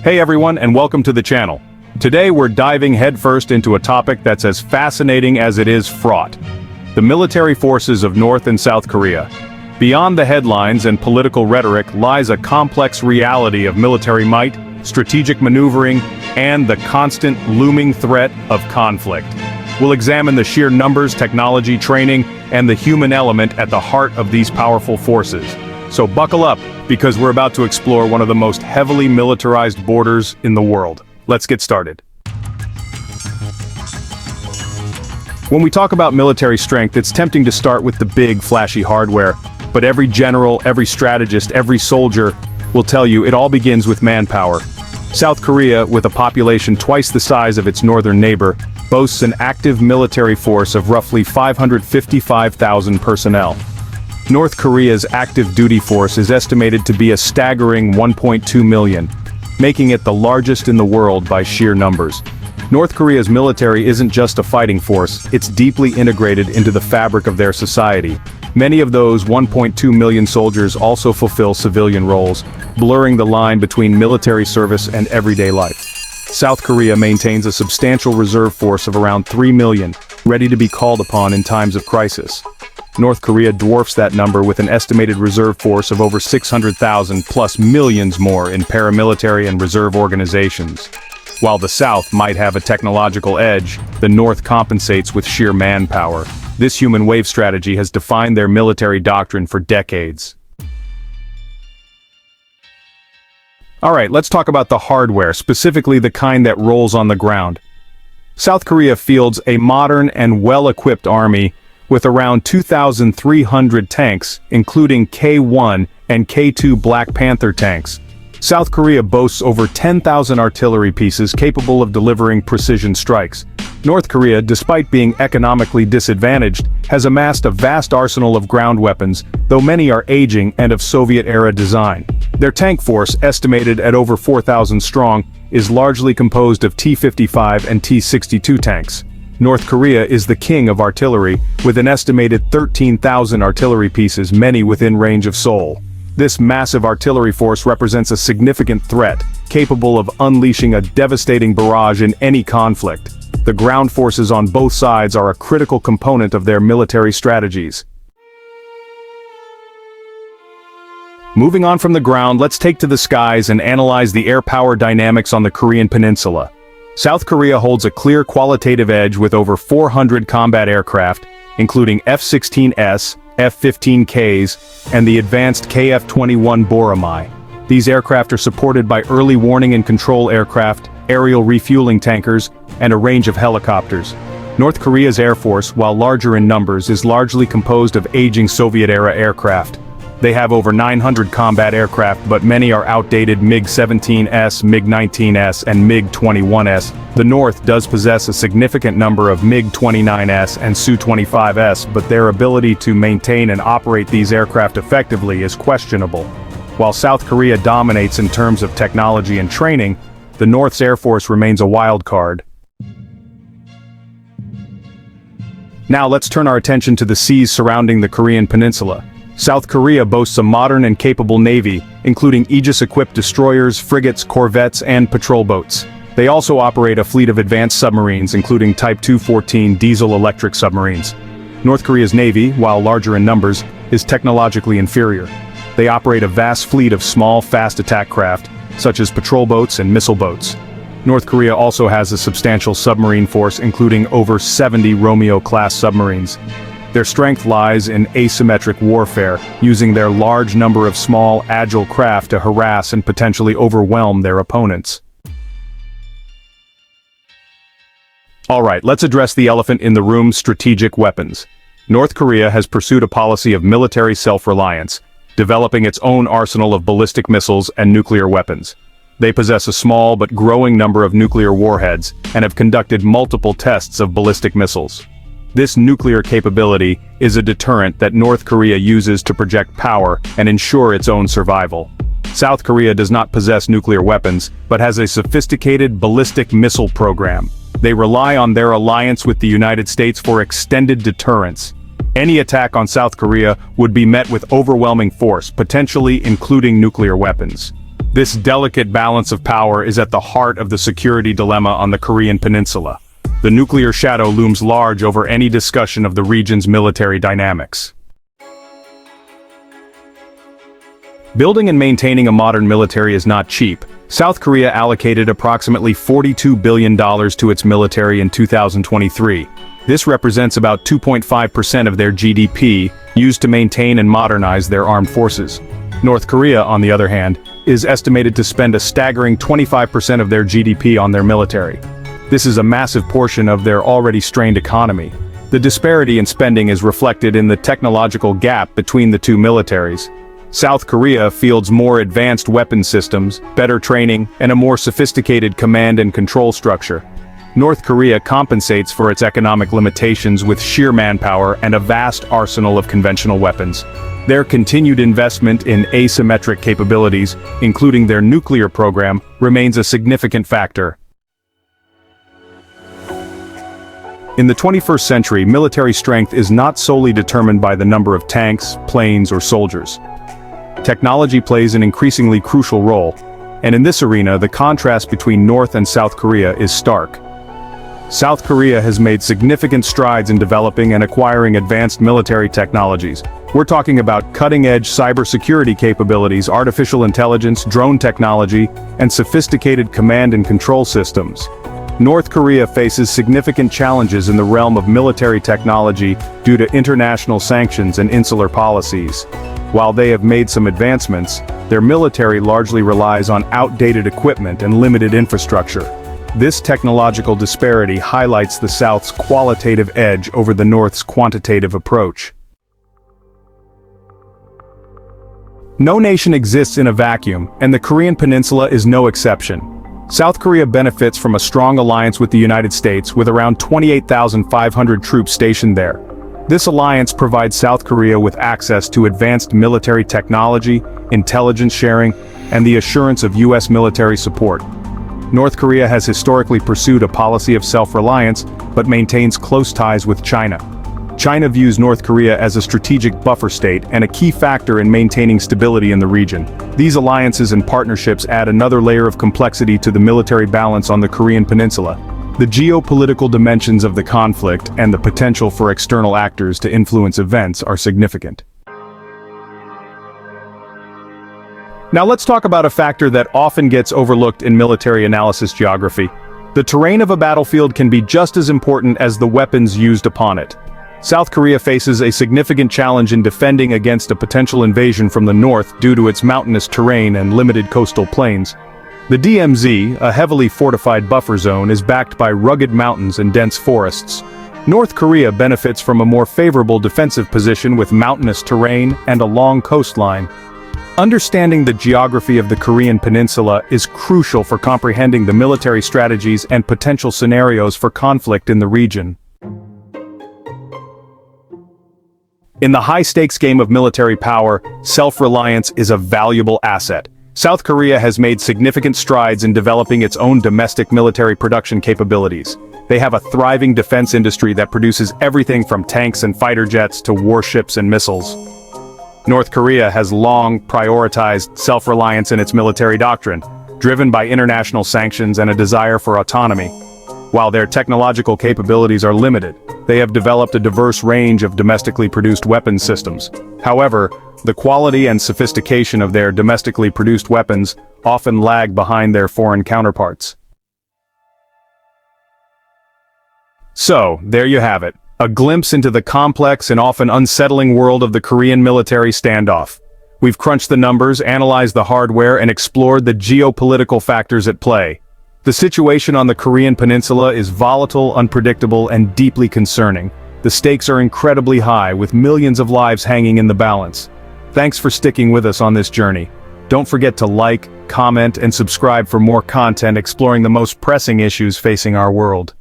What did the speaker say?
Hey everyone, and welcome to the channel. Today we're diving headfirst into a topic that's as fascinating as it is fraught. The military forces of North and South Korea. Beyond the headlines and political rhetoric lies a complex reality of military might, strategic maneuvering, and the constant looming threat of conflict. We'll examine the sheer numbers, technology, training, and the human element at the heart of these powerful forces. So buckle up, because we're about to explore one of the most heavily militarized borders in the world. Let's get started. When we talk about military strength, it's tempting to start with the big, flashy hardware, but every general, every strategist, every soldier will tell you it all begins with manpower. South Korea, with a population twice the size of its northern neighbor, boasts an active military force of roughly 555,000 personnel. North Korea's active duty force is estimated to be a staggering 1.2 million, making it the largest in the world by sheer numbers. North Korea's military isn't just a fighting force, it's deeply integrated into the fabric of their society. Many of those 1.2 million soldiers also fulfill civilian roles, blurring the line between military service and everyday life. South Korea maintains a substantial reserve force of around 3 million, ready to be called upon in times of crisis. North Korea dwarfs that number with an estimated reserve force of over 600,000 plus millions more in paramilitary and reserve organizations. While the South might have a technological edge, the North compensates with sheer manpower. This human wave strategy has defined their military doctrine for decades. Alright, let's talk about the hardware, specifically the kind that rolls on the ground. South Korea fields a modern and well-equipped army with around 2,300 tanks, including K-1 and K-2 Black Panther tanks. South Korea boasts over 10,000 artillery pieces capable of delivering precision strikes. North Korea, despite being economically disadvantaged, has amassed a vast arsenal of ground weapons, though many are aging and of Soviet-era design. Their tank force, estimated at over 4,000 strong, is largely composed of T-55 and T-62 tanks. North Korea is the king of artillery, with an estimated 13,000 artillery pieces, many within range of Seoul. This massive artillery force represents a significant threat, capable of unleashing a devastating barrage in any conflict. The ground forces on both sides are a critical component of their military strategies. Moving on from the ground, let's take to the skies and analyze the air power dynamics on the Korean Peninsula. South Korea holds a clear qualitative edge with over 400 combat aircraft, including F-16S, F-15Ks, and the advanced KF-21 Boramae. These aircraft are supported by early warning and control aircraft, aerial refueling tankers, and a range of helicopters. North Korea's air force, while larger in numbers, is largely composed of aging Soviet-era aircraft. They have over 900 combat aircraft, but many are outdated MiG-17S, MiG-19S, and MiG-21S. The North does possess a significant number of MiG-29S and Su-25S, but their ability to maintain and operate these aircraft effectively is questionable. While South Korea dominates in terms of technology and training, the North's Air Force remains a wild card. Now let's turn our attention to the seas surrounding the Korean Peninsula. South Korea boasts a modern and capable navy, including Aegis-equipped destroyers, frigates, corvettes, and patrol boats. They also operate a fleet of advanced submarines, including Type 214 diesel-electric submarines. North Korea's navy, while larger in numbers, is technologically inferior. They operate a vast fleet of small, fast attack craft, such as patrol boats and missile boats. North Korea also has a substantial submarine force, including over 70 Romeo-class submarines. Their strength lies in asymmetric warfare, using their large number of small, agile craft to harass and potentially overwhelm their opponents. Alright, let's address the elephant in the room: strategic weapons. North Korea has pursued a policy of military self-reliance, developing its own arsenal of ballistic missiles and nuclear weapons. They possess a small but growing number of nuclear warheads, and have conducted multiple tests of ballistic missiles. This nuclear capability is a deterrent that North Korea uses to project power and ensure its own survival. South Korea does not possess nuclear weapons, but has a sophisticated ballistic missile program. They rely on their alliance with the United States for extended deterrence. Any attack on South Korea would be met with overwhelming force, potentially including nuclear weapons. This delicate balance of power is at the heart of the security dilemma on the Korean Peninsula. The nuclear shadow looms large over any discussion of the region's military dynamics. Building and maintaining a modern military is not cheap. South Korea allocated approximately $42 billion to its military in 2023. This represents about 2.5% of their GDP, used to maintain and modernize their armed forces. North Korea, on the other hand, is estimated to spend a staggering 25% of their GDP on their military. This is a massive portion of their already strained economy. The disparity in spending is reflected in the technological gap between the two militaries. South Korea fields more advanced weapon systems, better training, and a more sophisticated command and control structure. North Korea compensates for its economic limitations with sheer manpower and a vast arsenal of conventional weapons. Their continued investment in asymmetric capabilities, including their nuclear program, remains a significant factor. In the 21st century, military strength is not solely determined by the number of tanks, planes, or soldiers. Technology plays an increasingly crucial role, and in this arena, the contrast between North and South Korea is stark. South Korea has made significant strides in developing and acquiring advanced military technologies. We're talking about cutting-edge cybersecurity capabilities, artificial intelligence, drone technology, and sophisticated command and control systems. North Korea faces significant challenges in the realm of military technology due to international sanctions and insular policies. While they have made some advancements, their military largely relies on outdated equipment and limited infrastructure. This technological disparity highlights the South's qualitative edge over the North's quantitative approach. No nation exists in a vacuum, and the Korean Peninsula is no exception. South Korea benefits from a strong alliance with the United States, with around 28,500 troops stationed there. This alliance provides South Korea with access to advanced military technology, intelligence sharing, and the assurance of U.S. military support. North Korea has historically pursued a policy of self-reliance, but maintains close ties with China. China views North Korea as a strategic buffer state and a key factor in maintaining stability in the region. These alliances and partnerships add another layer of complexity to the military balance on the Korean Peninsula. The geopolitical dimensions of the conflict and the potential for external actors to influence events are significant. Now let's talk about a factor that often gets overlooked in military analysis geography. The terrain of a battlefield can be just as important as the weapons used upon it. South Korea faces a significant challenge in defending against a potential invasion from the north due to its mountainous terrain and limited coastal plains. The DMZ, a heavily fortified buffer zone, is backed by rugged mountains and dense forests. North Korea benefits from a more favorable defensive position with mountainous terrain and a long coastline. Understanding the geography of the Korean Peninsula is crucial for comprehending the military strategies and potential scenarios for conflict in the region. In the high-stakes game of military power, self-reliance is a valuable asset. South Korea has made significant strides in developing its own domestic military production capabilities. They have a thriving defense industry that produces everything from tanks and fighter jets to warships and missiles. North Korea has long prioritized self-reliance in its military doctrine, driven by international sanctions and a desire for autonomy. While their technological capabilities are limited, they have developed a diverse range of domestically produced weapons systems. However, the quality and sophistication of their domestically produced weapons often lag behind their foreign counterparts. So, there you have it, a glimpse into the complex and often unsettling world of the Korean military standoff. We've crunched the numbers, analyzed the hardware, and explored the geopolitical factors at play. The situation on the Korean Peninsula is volatile, unpredictable, and deeply concerning. The stakes are incredibly high, with millions of lives hanging in the balance. Thanks for sticking with us on this journey. Don't forget to like, comment, and subscribe for more content exploring the most pressing issues facing our world.